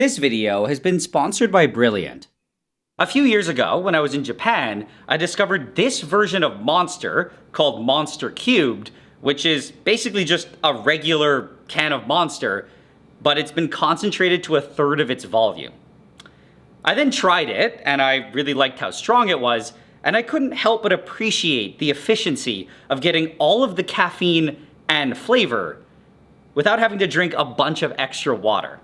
This video has been sponsored by Brilliant. A few years ago, when I was in Japan, I discovered this version of Monster called Monster Cubed, which is basically just a regular can of Monster, but it's been concentrated to a third of its volume. I then tried it, and I really liked how strong it was, and I couldn't help but appreciate the efficiency of getting all of the caffeine and flavor without having to drink a bunch of extra water.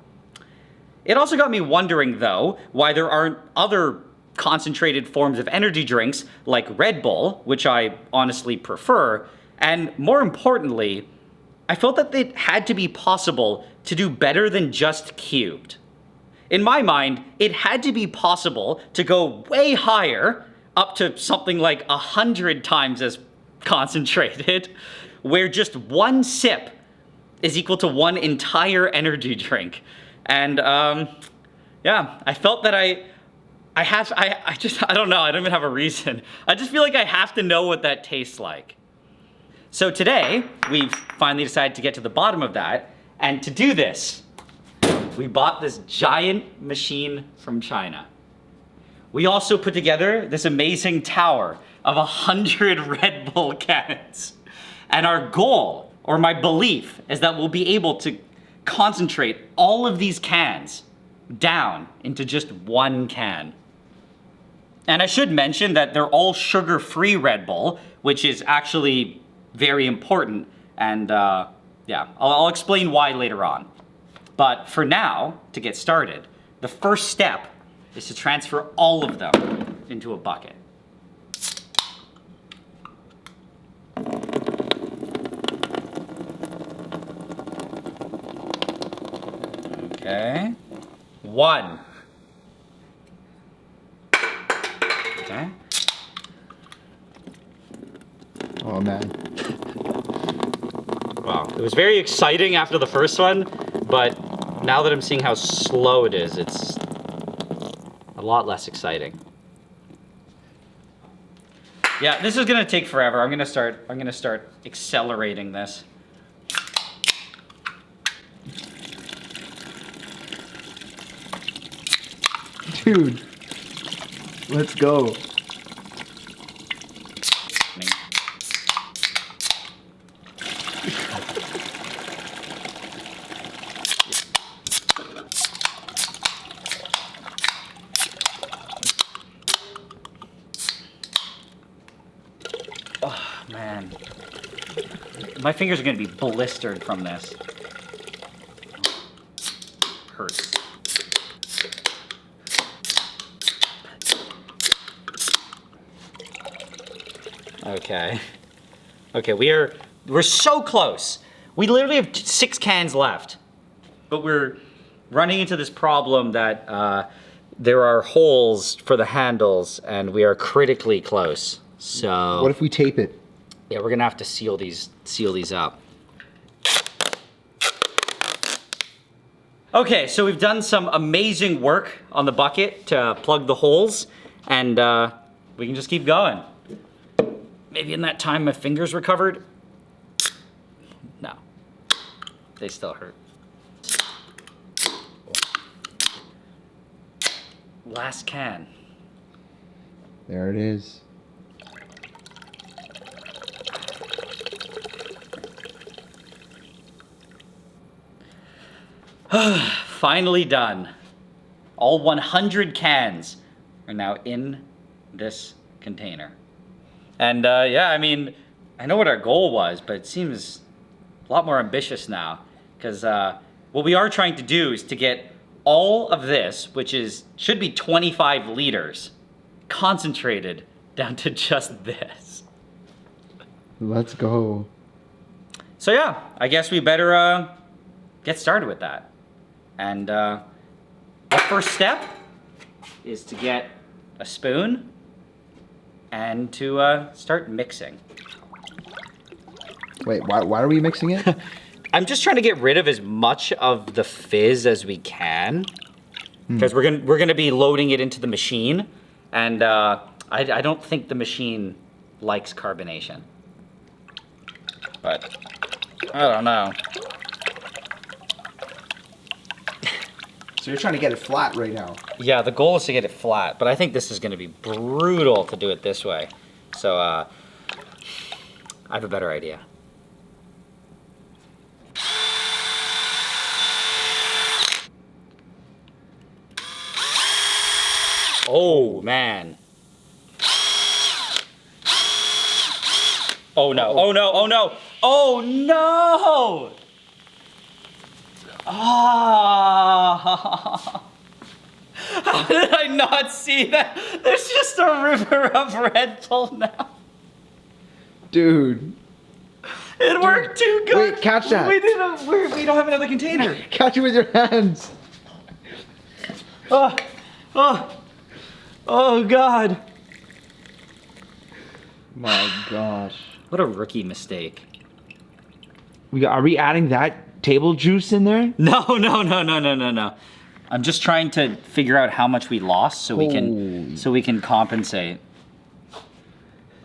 It also got me wondering, though, why there aren't other concentrated forms of energy drinks like Red Bull, which I honestly prefer, and more importantly, I felt that it had to be possible to do better than just cubed. In my mind, it had to be possible to go way higher, up to something like 100 times as concentrated, where just one sip is equal to one entire energy drink. And yeah, I felt that I don't know, I don't even have a reason. I just feel like I have to know what that tastes like. So today, we've finally decided to get to the bottom of that, and to do this, we bought this giant machine from China. We also put together this amazing tower of 100 Red Bull cans. And our goal, or my belief, is that we'll be able to concentrate all of these cans down into just one can. And I should mention that they're all sugar-free Red Bull, which is actually very important, and yeah, I'll explain why later on. But for now, to get started, the first step is to transfer all of them into a bucket. Okay. One. Okay. Oh man. Wow. It was very exciting after the first one, but now that I'm seeing how slow it is, it's a lot less exciting. Yeah, this is gonna take forever. I'm gonna start accelerating this. Dude, let's go. Oh, man. My fingers are gonna be blistered from this. Hurts. Okay. Okay, we're so close. We literally have 6 cans left. But we're running into this problem that there are holes for the handles and we are critically close. So What if we tape it? yeah, we're gonna have to seal these up. Okay, so we've done some amazing work on the bucket to plug the holes, and we can just keep going. Maybe in that time my fingers recovered. No, they still hurt. Last can. There it is. Finally done. All 100 cans are now in this container. And yeah, I mean, I know what our goal was, but it seems a lot more ambitious now. Because what we are trying to do is to get all of this, which should be 25 liters, concentrated down to just this. Let's go. So yeah, I guess we better get started with that. And the first step is to get a spoon and to start mixing. Wait, why are we mixing it? I'm just trying to get rid of as much of the fizz as we can, because we're gonna be loading it into the machine, and I don't think the machine likes carbonation. But I don't know. So you're trying to get it flat right now. Yeah, the goal is to get it flat, but I think this is going to be brutal to do it this way. So I have a better idea. Oh, man. Oh no, oh no, oh no, oh no! Ah! How did I not see that? There's just a river of Red Bull now. Dude. It worked too good. Wait, catch that. We don't have another container. Catch it with your hands. Oh, oh, oh God. My gosh. What a rookie mistake. Are we adding that table juice in there? No. I'm just trying to figure out how much we lost so we can compensate.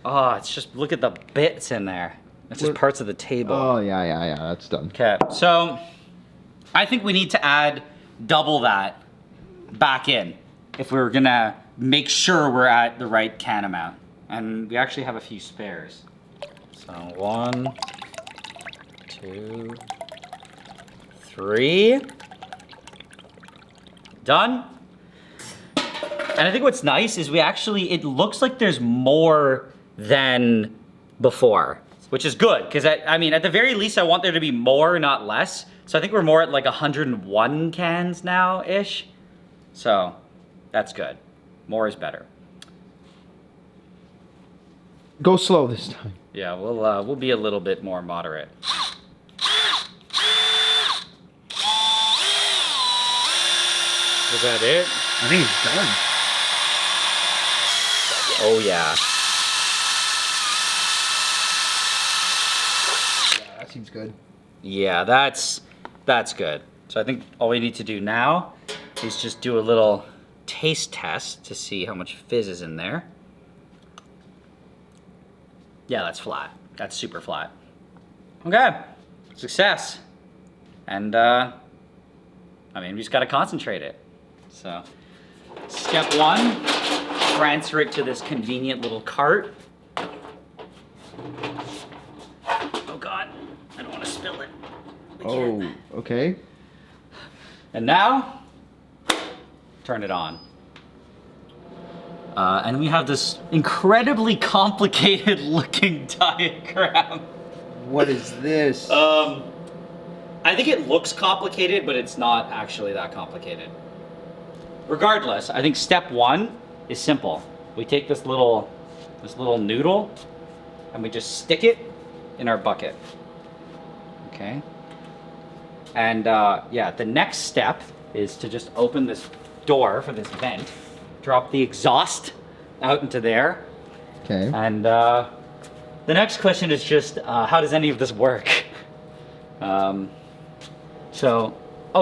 Oh, it's just look at the bits in there. It's just parts of the table. Oh, yeah. That's done. Okay, so I think we need to add double that back in if we're gonna make sure we're at the right can amount. And we actually have a few spares. So 1, 2, 3. Done. And I think what's nice is it looks like there's more than before, which is good, because I mean, at the very least, I want there to be more, not less. So I think we're more at like 101 cans now-ish. So that's good. More is better. Go slow this time. Yeah, we'll be a little bit more moderate. Is that it? I think it's done. Oh yeah. Yeah, that seems good. Yeah, that's good. So I think all we need to do now is just do a little taste test to see how much fizz is in there. Yeah, that's flat. That's super flat. Okay, success. And I mean, we just gotta concentrate it. So, step 1, transfer it to this convenient little cart. Oh God, I don't wanna spill it. We can't. Oh, okay. And now, turn it on. And we have this incredibly complicated looking diagram. What is this? I think it looks complicated, but it's not actually that complicated. Regardless, I think step 1 is simple. We take this little noodle and we just stick it in our bucket. Okay? And yeah, the next step is to just open this door for this vent, drop the exhaust out into there. Okay. And the next question is just, how does any of this work? Oh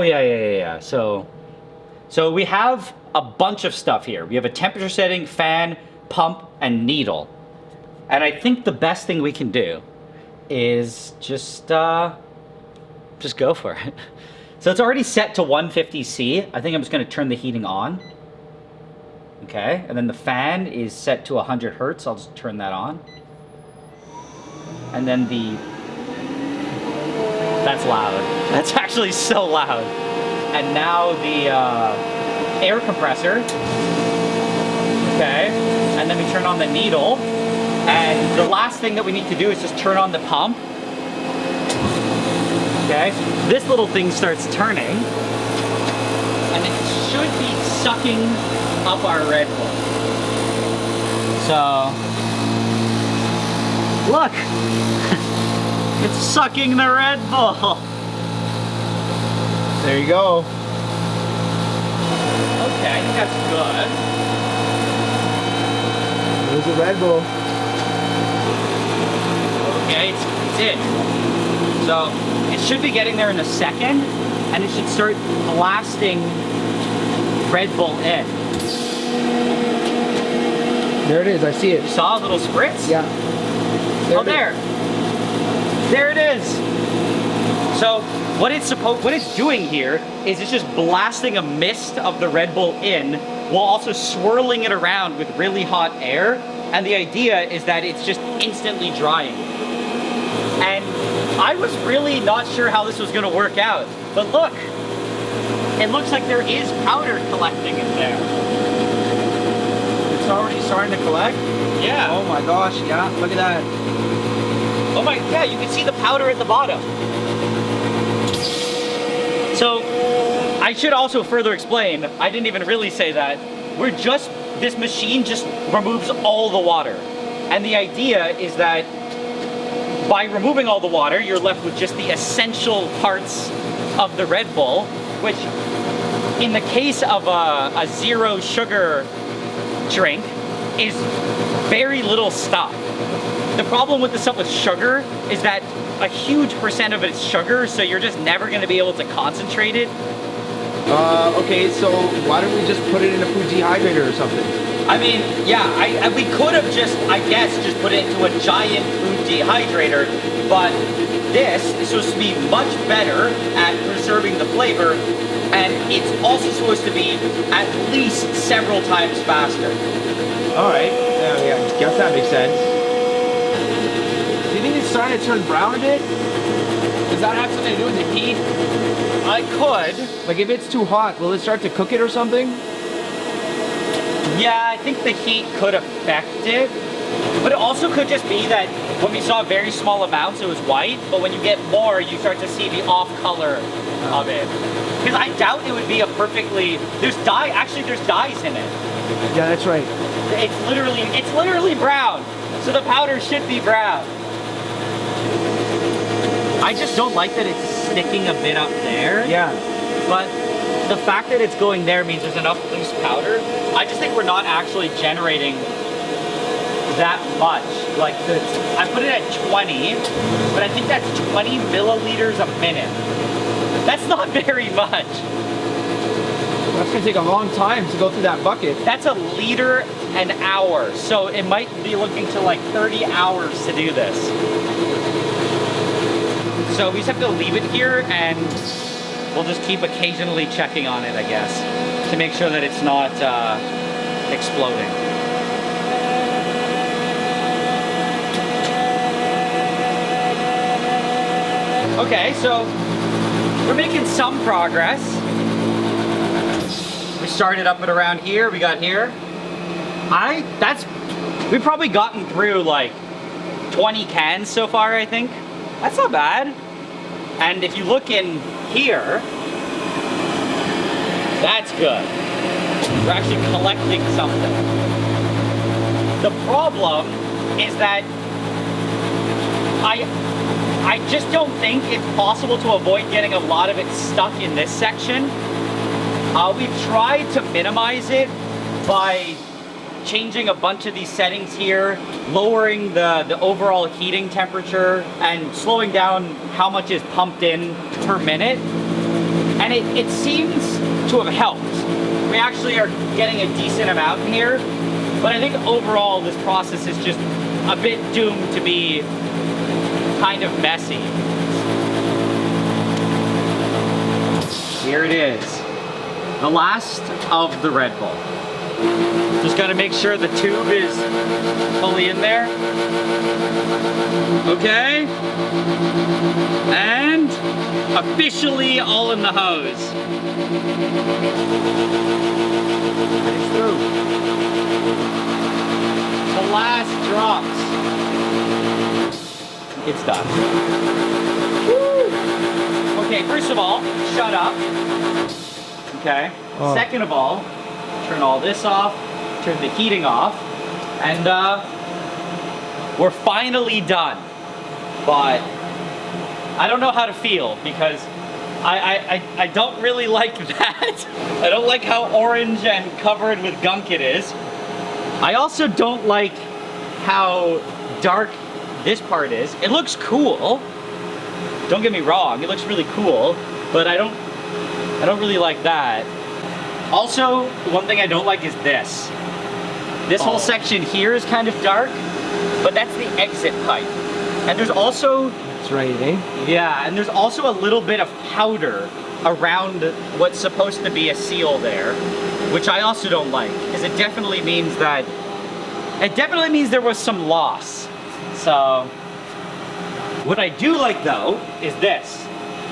yeah. So we have a bunch of stuff here. We have a temperature setting, fan, pump, and needle. And I think the best thing we can do is just go for it. So it's already set to 150C. I think I'm just gonna turn the heating on. Okay, and then the fan is set to 100 Hertz. I'll just turn that on. And then that's loud. That's actually so loud. And now the air compressor. Okay, and then we turn on the needle. And the last thing that we need to do is just turn on the pump. Okay, this little thing starts turning. And it should be sucking up our Red Bull. So, look, it's sucking the Red Bull. There you go. Okay, I think that's good. There's a Red Bull. Okay, it's in. So, it should be getting there in a second, and it should start blasting Red Bull in. There it is, I see it. You saw a little spritz? Yeah. There it is. So what it's doing here is it's just blasting a mist of the Red Bull in while also swirling it around with really hot air. And the idea is that it's just instantly drying. And I was really not sure how this was gonna work out. But look, it looks like there is powder collecting in there. It's already starting to collect? Yeah. Oh my gosh, yeah, look at that. Oh my, yeah, you can see the powder at the bottom. So, I should also further explain, I didn't even really say that, this machine just removes all the water. And the idea is that by removing all the water, you're left with just the essential parts of the Red Bull, which in the case of a zero sugar drink is very little stuff. The problem with the stuff with sugar is that a huge percent of it's sugar, so you're just never going to be able to concentrate it. Okay, so why don't we just put it in a food dehydrator or something? I mean, yeah, we could have just, I guess, just put it into a giant food dehydrator, but this is supposed to be much better at preserving the flavor, and it's also supposed to be at least several times faster. Alright, yeah, I guess that makes sense. Do you think it's starting to turn brown a bit? Does that have something to do with the heat? I could. Like if it's too hot, will it start to cook it or something? Yeah, I think the heat could affect it. But it also could just be that when we saw very small amounts, it was white. But when you get more, you start to see the off color of it. Because I doubt it would be a perfectly... There's dyes in it. Yeah, that's right. It's literally brown. So the powder should be brown. I just don't like that it's sticking a bit up there. Yeah. But the fact that it's going there means there's enough loose powder. I just think we're not actually generating that much. Like, I put it at 20, but I think that's 20 milliliters a minute. That's not very much. That's gonna take a long time to go through that bucket. That's a liter an hour. So it might be looking to like 30 hours to do this. So we just have to leave it here and we'll just keep occasionally checking on it, I guess, to make sure that it's not exploding. Okay, so we're making some progress. We started up at around here, we got here. We've probably gotten through like 20 cans so far, I think. That's not bad. And if you look in here, that's good. We're actually collecting something. The problem is that I just don't think it's possible to avoid getting a lot of it stuck in this section. We've tried to minimize it by changing a bunch of these settings here, lowering the overall heating temperature, and slowing down how much is pumped in per minute. And it seems to have helped. We actually are getting a decent amount in here, but I think overall this process is just a bit doomed to be kind of messy. Here it is. The last of the Red Bull. Just gotta make sure the tube is fully in there. Okay. And officially all in the hose. It's through. The last drops. It's done. Woo! Okay, first of all, shut up. Okay. Oh. Second of all, turn all this off, turn the heating off, and we're finally done. But I don't know how to feel because I don't really like that. I don't like how orange and covered with gunk it is. I also don't like how dark this part is. It looks cool. Don't get me wrong, it looks really cool, but I don't really like that. Also, one thing I don't like is this. This whole section here is kind of dark, but that's the exit pipe. And there's also right, eh? Yeah, and there's also a little bit of powder around what's supposed to be a seal there, which I also don't like, because it definitely means there was some loss. So, what I do like though is this.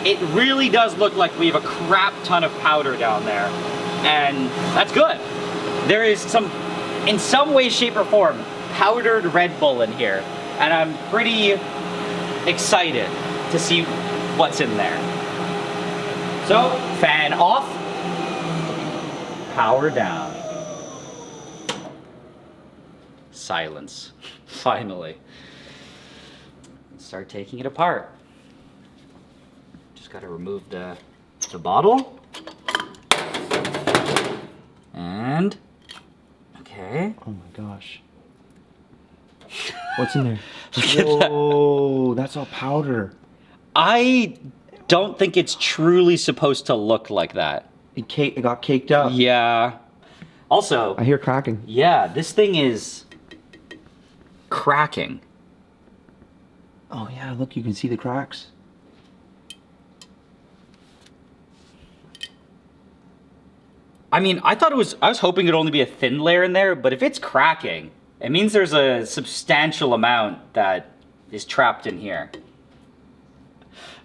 It really does look like we have a crap ton of powder down there, and that's good. There is in some way, shape, or form, powdered Red Bull in here, and I'm pretty excited to see what's in there. So, fan off, power down. Silence, finally. Start taking it apart. Just gotta remove the bottle. And, okay. Oh my gosh. What's in there? Look at that. Whoa, that's all powder. I don't think it's truly supposed to look like that. It got caked up. Yeah. Also, I hear cracking. yeah, this thing is cracking. Oh yeah, look, you can see the cracks. I mean, I was hoping it'd only be a thin layer in there, but if it's cracking, it means there's a substantial amount that is trapped in here.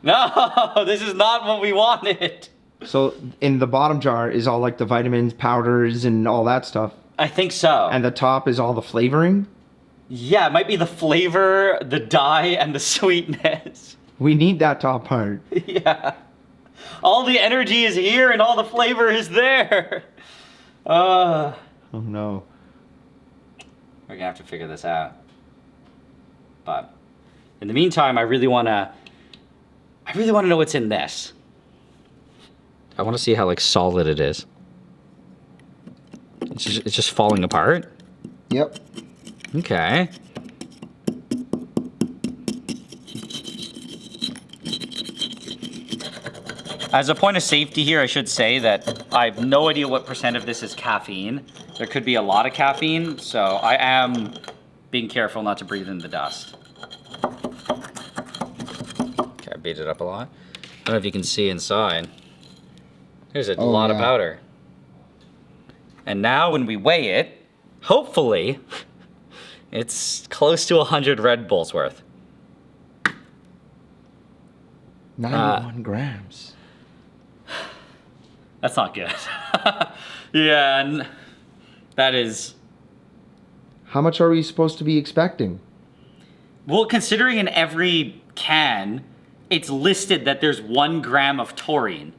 No, this is not what we wanted. So in the bottom jar is all like the vitamins, powders, and all that stuff. I think so. And the top is all the flavoring. Yeah, it might be the flavor, the dye, and the sweetness. We need that top part. Yeah. All the energy is here and all the flavor is there. Oh no. We're gonna have to figure this out. But in the meantime, I really wanna know what's in this. I wanna see how like solid it is. It's just falling apart. Yep. Okay. As a point of safety here, I should say that I have no idea what % of this is caffeine. There could be a lot of caffeine, so I am being careful not to breathe in the dust. Okay, I beat it up a lot. I don't know if you can see inside. There's a lot of powder. And now when we weigh it, hopefully, it's close to 100 Red Bulls worth. 91 grams. That's not good. Yeah, and that is... How much are we supposed to be expecting? Well, considering in every can, it's listed that there's 1 gram of taurine.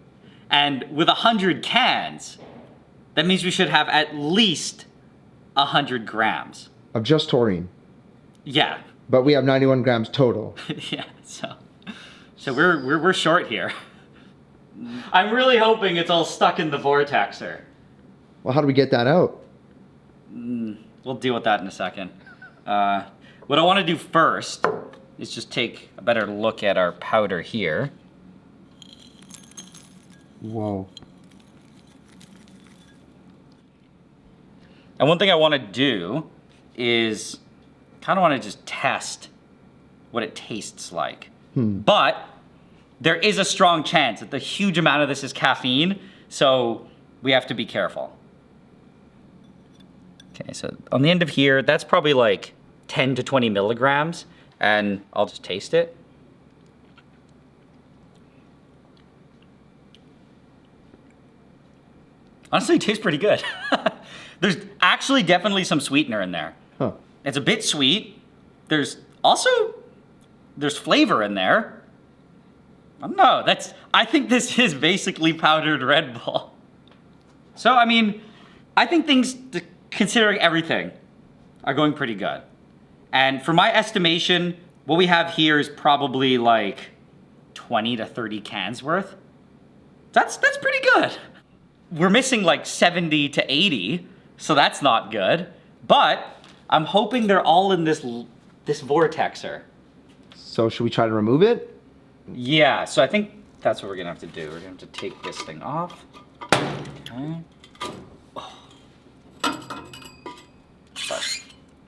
And with 100 cans, that means we should have at least 100 grams. Of just taurine. Yeah. But we have 91 grams total. Yeah, so we're short here. I'm really hoping it's all stuck in the vortexer. Well, how do we get that out? We'll deal with that in a second. What I want to do first is just take a better look at our powder here. Whoa. And one thing I want to do is kind of want to just test what it tastes like. But there is a strong chance that the huge amount of this is caffeine, so we have to be careful. Okay, so on the end of here, that's probably like 10 to 20 milligrams, and I'll just taste it. Honestly, it tastes pretty good. There's actually definitely some sweetener in there. Huh. It's a bit sweet. There's flavor in there. I don't know, I think this is basically powdered Red Bull. So, I mean, I think things, considering everything, are going pretty good. And for my estimation, what we have here is probably like 20 to 30 cans worth. That's pretty good. We're missing like 70 to 80, so that's not good. But I'm hoping they're all in this vortexer. So should we try to remove it? Yeah, so I think that's what we're gonna have to do. We're gonna have to take this thing off. Okay.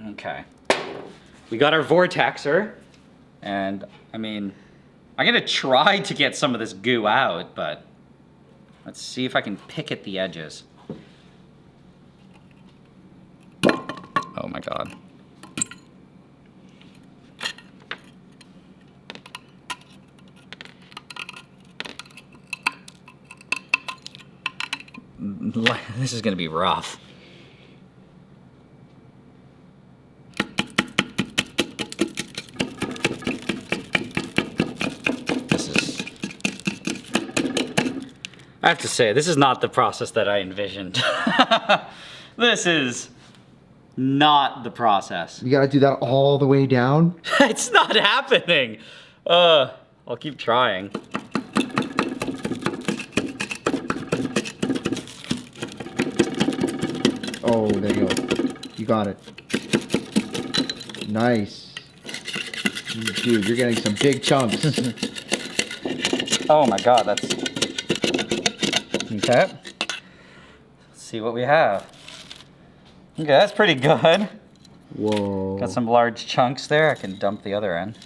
Okay. We got our vortexer, and I mean, I'm gonna try to get some of this goo out, but let's see if I can pick at the edges. Oh my God. This is gonna be rough. I have to say, this is not the process that I envisioned. This is not the process. You gotta do that all the way down? It's not happening. I'll keep trying. Oh, there you go. You got it. Nice. Dude, you're getting some big chunks. Oh my God, that's... Okay. Let's see what we have. Okay, that's pretty good. Whoa. Got some large chunks there. I can dump the other end.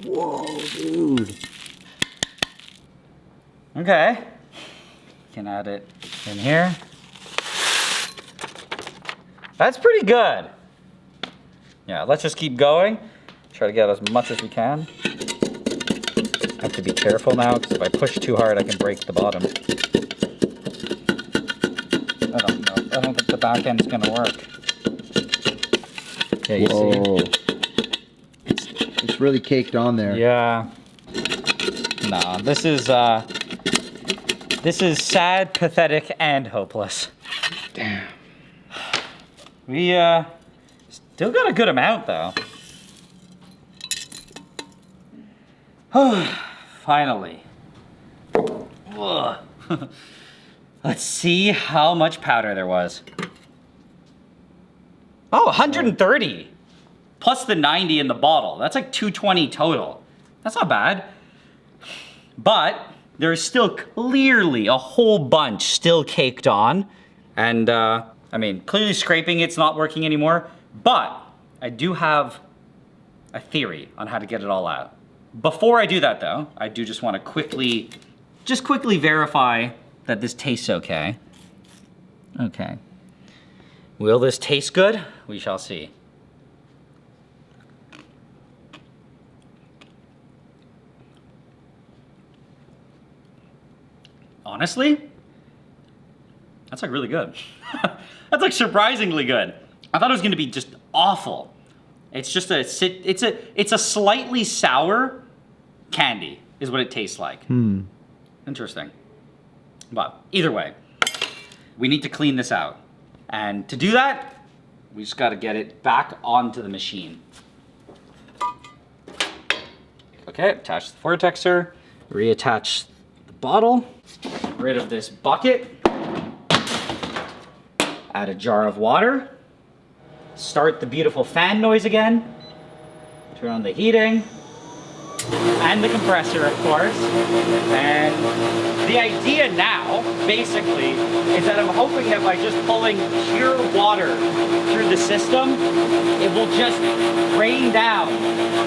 Whoa, dude. Okay. Can add it in here. That's pretty good. Yeah, let's just keep going. Try to get as much as we can. Have to be careful now, because if I push too hard, I can break the bottom. I don't know. I don't think the back end's gonna work. Yeah, you see? It's really caked on there. Yeah. Nah, this is sad, pathetic, and hopeless. Damn. We still got a good amount though. Finally. Ugh. Let's see how much powder there was. Oh, 130. Plus the 90 in the bottle. That's like 220 total. That's not bad. But there's still clearly a whole bunch still caked on. And I mean, clearly scraping it's not working anymore. But I do have a theory on how to get it all out. Before I do that though, I do just want to quickly verify that this tastes okay. Okay. Will this taste good? We shall see. Honestly, that's like really good. That's like surprisingly good. I thought it was gonna be just awful. It's just it's a slightly sour candy is what it tastes like. Interesting. But either way, we need to clean this out. And to do that, we just gotta get it back onto the machine. Okay, attach the vortexer, reattach the bottle, get rid of this bucket, add a jar of water, start the beautiful fan noise again, turn on the heating, and the compressor, of course. And the idea now, basically, is that I'm hoping that by just pulling pure water through the system, it will just rain down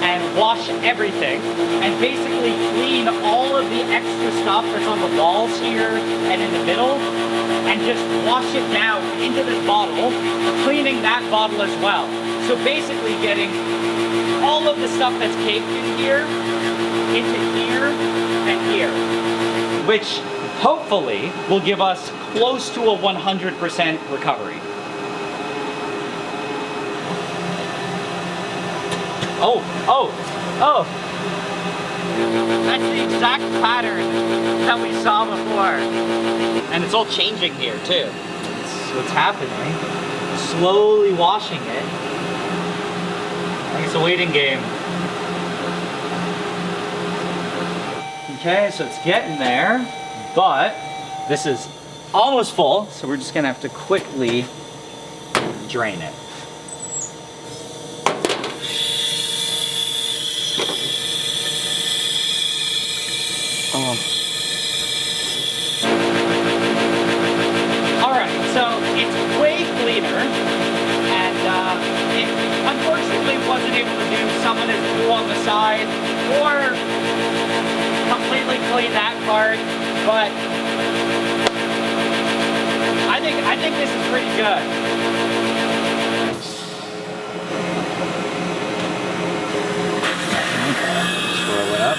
and wash everything, and basically clean all of the extra stuff that's on the walls here and in the middle, and just wash it down into this bottle, cleaning that bottle as well. So basically getting all of the stuff that's caked in here into here and here, which hopefully will give us close to a 100% recovery. Oh! That's the exact pattern that we saw before. And it's all changing here too. It's what's happening. Slowly washing it. I think it's a waiting game. Okay, so it's getting there, but this is almost full, so we're just gonna have to quickly drain it. Alright, so it's way cleaner, and it unfortunately wasn't able to do some of this glue on the side think this is pretty good. Swirl it up.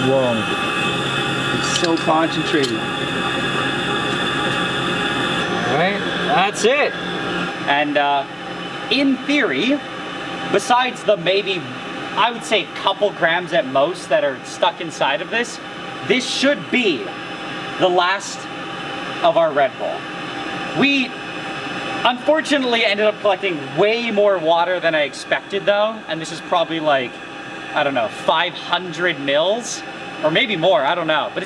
Whoa. It's so concentrated. All right, that's it. And in theory, besides the maybe, I would say couple grams at most that are stuck inside of this should be the last of our Red Bull. We unfortunately ended up collecting way more water than I expected though, and this is probably like, I don't know, 500 mils, or maybe more, I don't know. But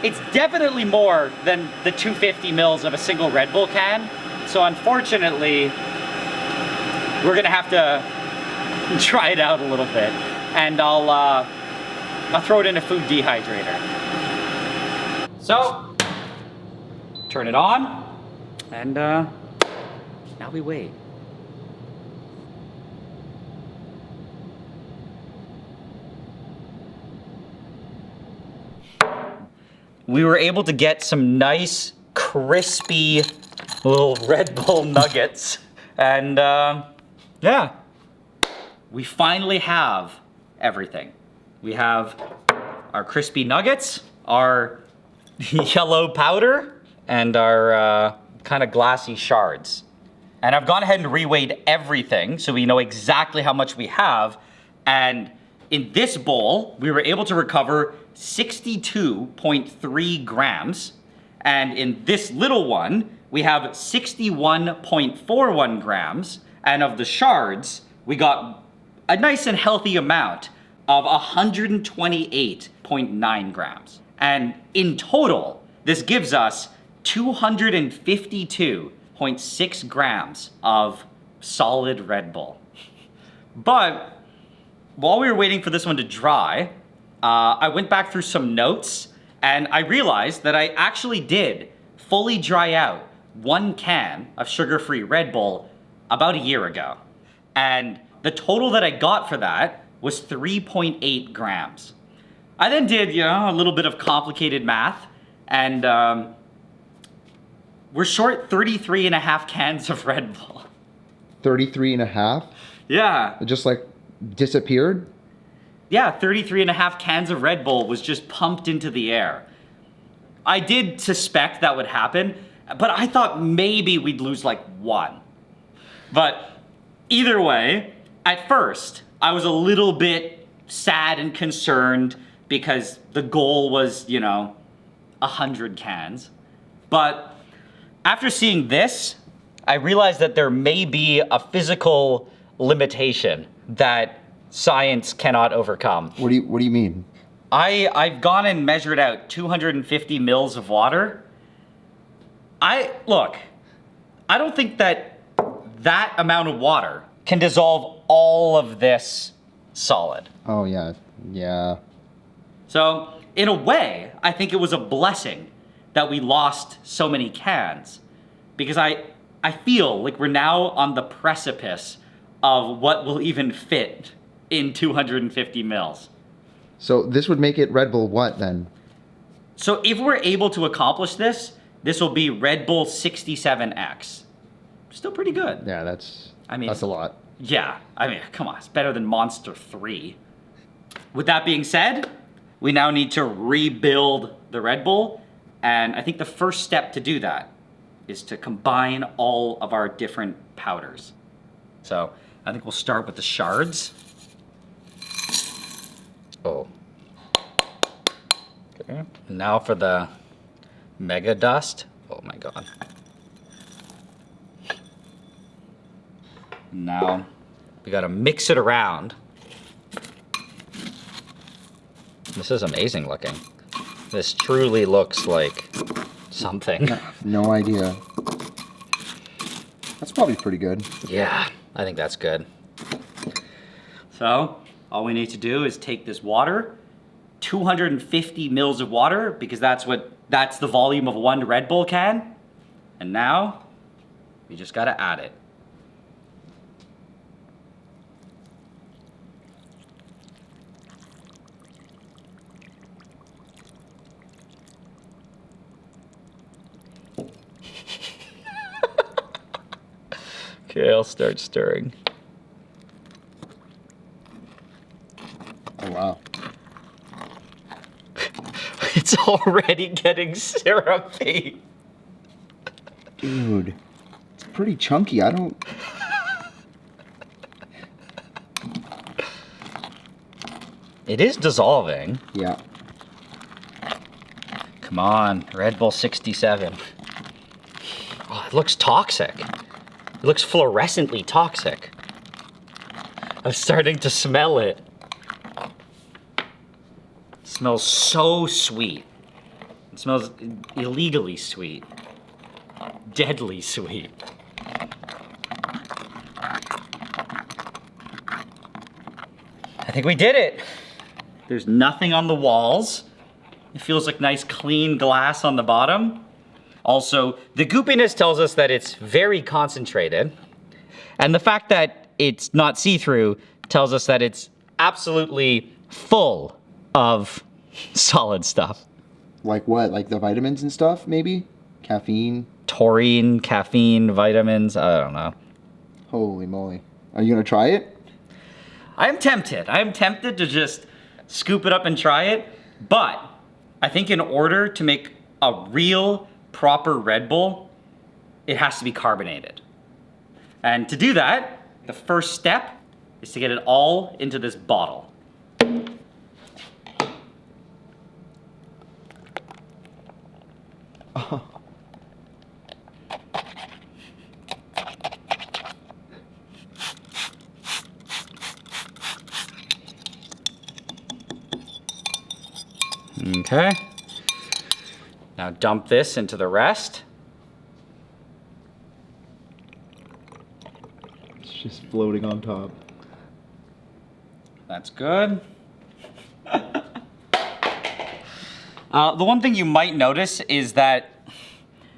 it's definitely more than the 250 mils of a single Red Bull can. So unfortunately, we're gonna have to try it out a little bit. And I'll throw it in a food dehydrator. So, turn it on, and now we wait. We were able to get some nice, crispy little Red Bull nuggets. And yeah, we finally have everything. We have our crispy nuggets, our yellow powder, and our kind of glassy shards. And I've gone ahead and reweighed everything so we know exactly how much we have. And in this bowl, we were able to recover 62.3 grams. And in this little one, we have 61.41 grams. And of the shards, we got a nice and healthy amount of 128.9 grams. And in total, this gives us 252.6 grams of solid Red Bull. But while we were waiting for this one to dry, I went back through some notes and I realized that I actually did fully dry out 1 can of sugar-free Red Bull about a year ago. And the total that I got for that was 3.8 grams. I then did, a little bit of complicated math, and we're short 33 and a half cans of Red Bull. 33 and a half? Yeah. It just like disappeared? Yeah, 33 and a half cans of Red Bull was just pumped into the air. I did suspect that would happen, but I thought maybe we'd lose like 1. But either way, at first, I was a little bit sad and concerned because the goal was, 100 cans. But after seeing this, I realized that there may be a physical limitation that science cannot overcome. What do you mean? I've gone and measured out 250 mils of water. I don't think that amount of water can dissolve all of this solid. Oh, yeah. Yeah. So, in a way, I think it was a blessing that we lost so many cans, because I feel like we're now on the precipice of what will even fit in 250 mils. So this would make it Red Bull what then? So if we're able to accomplish this, this will be Red Bull 67X. Still pretty good. Yeah, that's a lot. Yeah, come on, it's better than Monster 3. With that being said, we now need to rebuild the Red Bull, and I think the first step to do that is to combine all of our different powders. So I think we'll start with the shards. Oh. Okay. And now for the Mega Dust. Oh my god. Now we gotta mix it around. This is amazing looking. This truly looks like something. No idea. That's probably pretty good. Yeah, I think that's good. So, all we need to do is take this water, 250 mils of water, because that's the volume of 1 Red Bull can. And now, we just gotta add it. Okay, I'll start stirring. Oh, wow. It's already getting syrupy. Dude, it's pretty chunky. I don't... It is dissolving. Yeah. Come on, Red Bull 67. Oh, it looks toxic. It looks fluorescently toxic. I'm starting to smell it. It smells so sweet. It smells illegally sweet. Deadly sweet. I think we did it. There's nothing on the walls. It feels like nice clean glass on the bottom. Also, the goopiness tells us that it's very concentrated. And the fact that it's not see-through tells us that it's absolutely full of solid stuff. Like what? Like the vitamins and stuff, maybe? Caffeine? Taurine, caffeine, vitamins, I don't know. Holy moly. Are you gonna try it? I am tempted. I am tempted to just scoop it up and try it. But I think in order to make a real proper Red Bull, it has to be carbonated. And to do that, the first step is to get it all into this bottle. Okay. Now dump this into the rest. It's just floating on top. That's good. The one thing you might notice is that,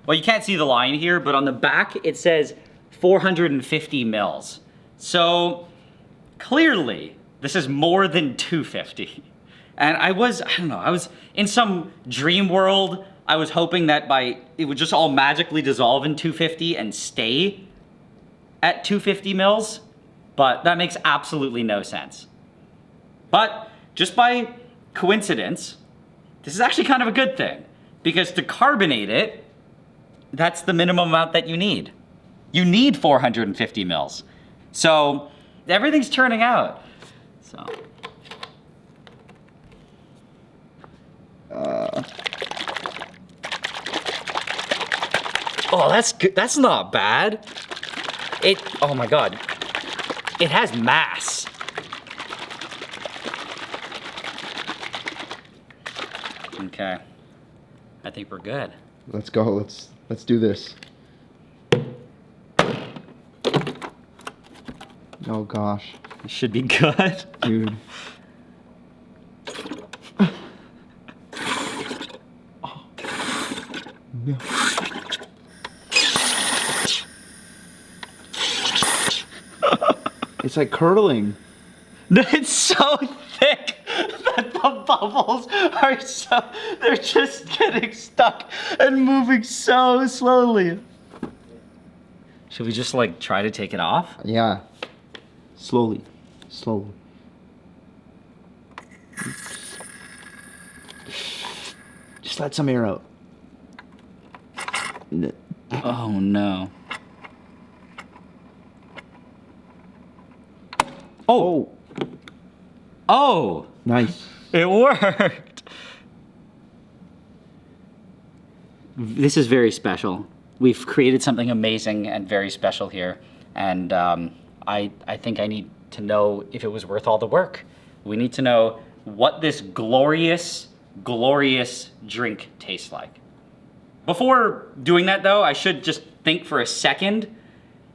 well, you can't see the line here, but on the back it says 450 mils. So clearly this is more than 250. And I was in some dream world. I was hoping that it would just all magically dissolve in 250 and stay at 250 mils, but that makes absolutely no sense. But just by coincidence, this is actually kind of a good thing, because to carbonate it, that's the minimum amount that you need. You need 450 mils. So everything's turning out. So. Oh, that's good. That's not bad. Oh my God. It has mass. Okay. I think we're good. Let's go. Let's do this. Oh gosh. It should be good. Dude. No. It's like curdling. It's so thick that the bubbles are they're just getting stuck and moving so slowly. Should we just like try to take it off? Yeah. Slowly. Slowly. Just let some air out. Oh no. Oh. Oh. Nice. It worked. This is very special. We've created something amazing and very special here. And I think I need to know if it was worth all the work. We need to know what this glorious, glorious drink tastes like. Before doing that though, I should just think for a second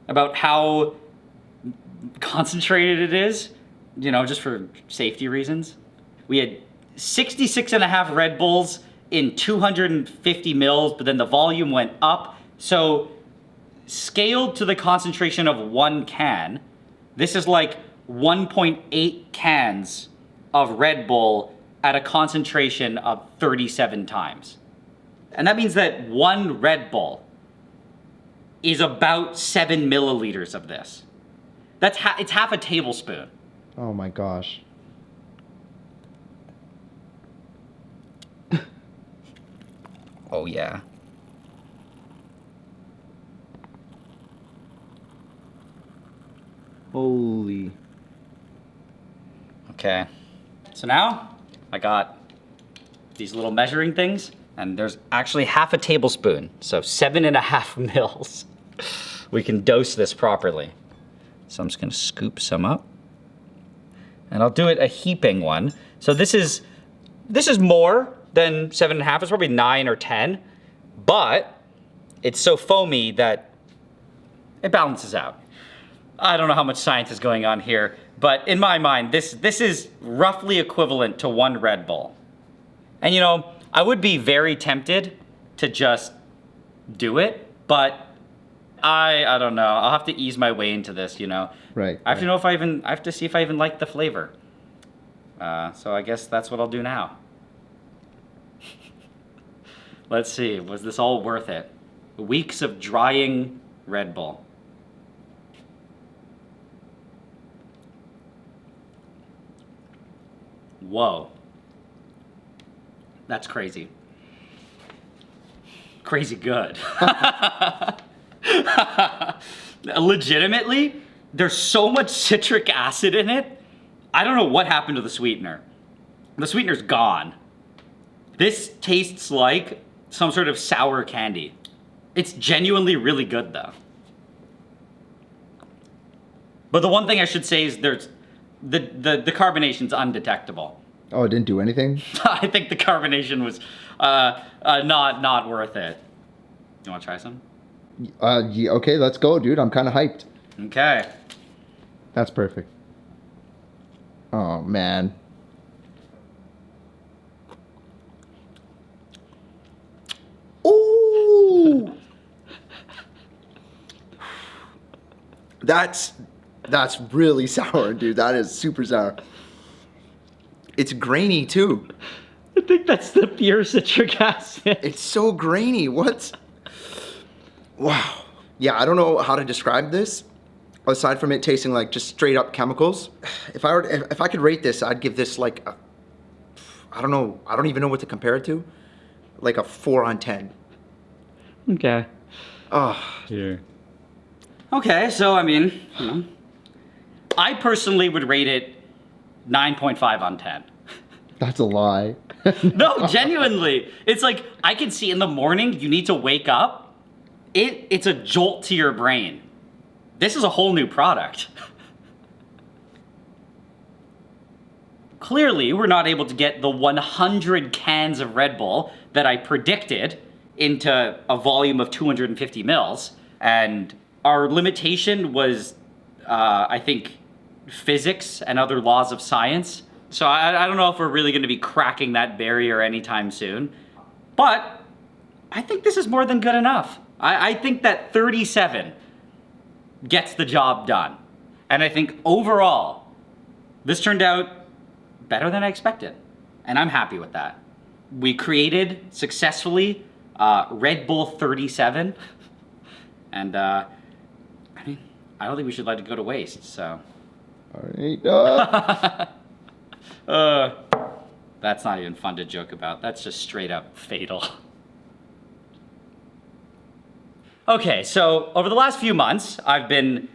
about how concentrated it is, you know, just for safety reasons. We had 66.5 Red Bulls in 250 mils, but then the volume went up. So scaled to the concentration of 1 can, this is like 1.8 cans of Red Bull at a concentration of 37 times. And that means that 1 Red Bull is about 7 milliliters of this. It's half a tablespoon. Oh my gosh. Oh yeah. Holy. Okay. So now I got these little measuring things, and there's actually half a tablespoon, so 7.5 mils. We can dose this properly. So I'm just gonna scoop some up. And I'll do it a heaping one. So this is more than 7.5, it's probably 9 or 10, but it's so foamy that it balances out. I don't know how much science is going on here, but in my mind, this is roughly equivalent to 1 Red Bull. And you know, I would be very tempted to just do it, but I don't know. I'll have to ease my way into this, you know. Right. I have to know if I have to see if I even like the flavor. So I guess that's what I'll do now. Let's see, was this all worth it? Weeks of drying Red Bull. Whoa. That's crazy. Crazy good. Legitimately, there's so much citric acid in it. I don't know what happened to the sweetener. The sweetener's gone. This tastes like some sort of sour candy. It's genuinely really good though. But the one thing I should say is there's the carbonation's undetectable. Oh, it didn't do anything? I think the carbonation was not worth it. You want to try some? Yeah, okay, let's go, dude. I'm kind of hyped. Okay. That's perfect. Oh, man. Ooh! That's really sour, dude. That is super sour. It's grainy too. I think that's the pure citric acid. It's so grainy. What? Wow. Yeah, I don't know how to describe this. Aside from it tasting like just straight up chemicals, if I could rate this, I'd give this like I don't know. I don't even know what to compare it to. Like a 4 on 10. Okay. Oh, Here. Okay, so I mean, you know, I personally would rate it 9.5 on 10. That's a lie. No, genuinely. It's like, I can see in the morning, you need to wake up. It's a jolt to your brain. This is a whole new product. Clearly, we're not able to get the 100 cans of Red Bull that I predicted into a volume of 250 mils. And our limitation was, I think, physics and other laws of science. So I don't know if we're really going to be cracking that barrier anytime soon. But I think this is more than good enough. I think that 37 gets the job done. And I think overall, this turned out better than I expected. And I'm happy with that. We created successfully Red Bull 37. And I mean, I don't think we should let it go to waste, so. All right. That's not even fun to joke about. That's just straight up fatal. Okay, so over the last few months, I've been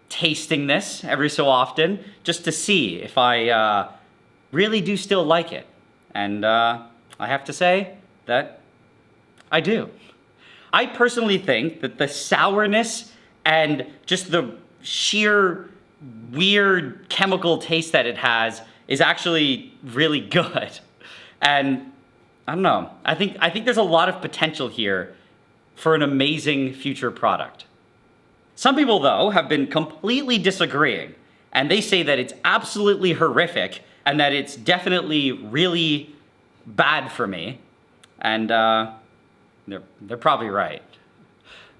tasting this every so often just to see if I really do still like it. And I have to say that I do. I personally think that the sourness and just the sheer weird chemical taste that it has is actually really good. And I don't know, I think there's a lot of potential here for an amazing future product. Some people, though, have been completely disagreeing, and they say that it's absolutely horrific and that it's definitely really bad for me. And they're probably right.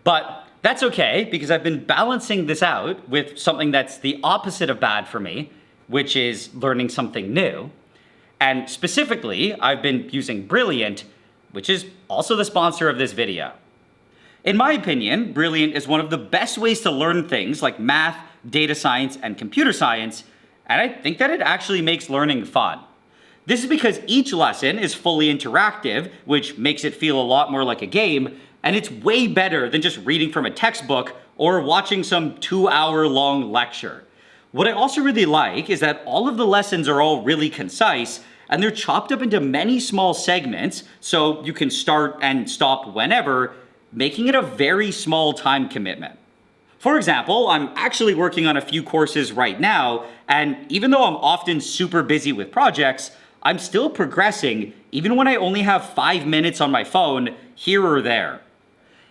But that's okay, because I've been balancing this out with something that's the opposite of bad for me, which is learning something new. And specifically, I've been using Brilliant, which is also the sponsor of this video. In my opinion, Brilliant is one of the best ways to learn things like math, data science, and computer science, and I think that it actually makes learning fun. This is because each lesson is fully interactive, which makes it feel a lot more like a game, and it's way better than just reading from a textbook or watching some 2-hour long lecture. What I also really like is that all of the lessons are all really concise, and they're chopped up into many small segments, so you can start and stop whenever, making it a very small time commitment. For example, I'm actually working on a few courses right now, and even though I'm often super busy with projects, I'm still progressing even when I only have 5 minutes on my phone here or there.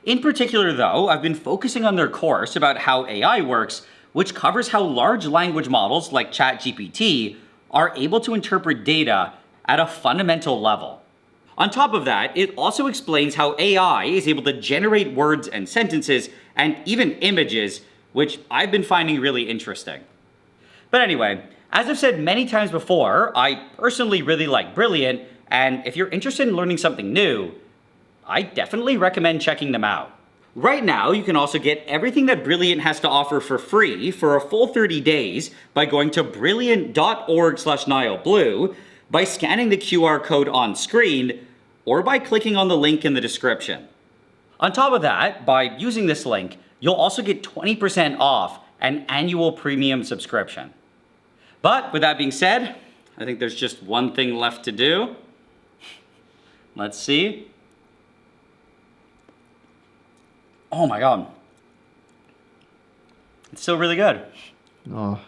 In particular though, I've been focusing on their course about how AI works, which covers how large language models like ChatGPT are able to interpret data at a fundamental level. On top of that, it also explains how AI is able to generate words and sentences and even images, which I've been finding really interesting. But anyway, as I've said many times before, I personally really like Brilliant, and if you're interested in learning something new, I definitely recommend checking them out. Right now, you can also get everything that Brilliant has to offer for free for a full 30 days by going to brilliant.org/NileBlue, by scanning the QR code on screen, or by clicking on the link in the description. On top of that, by using this link, you'll also get 20% off an annual premium subscription. But with that being said, I think there's just one thing left to do. Let's see. Oh my God. It's still really good. Oh,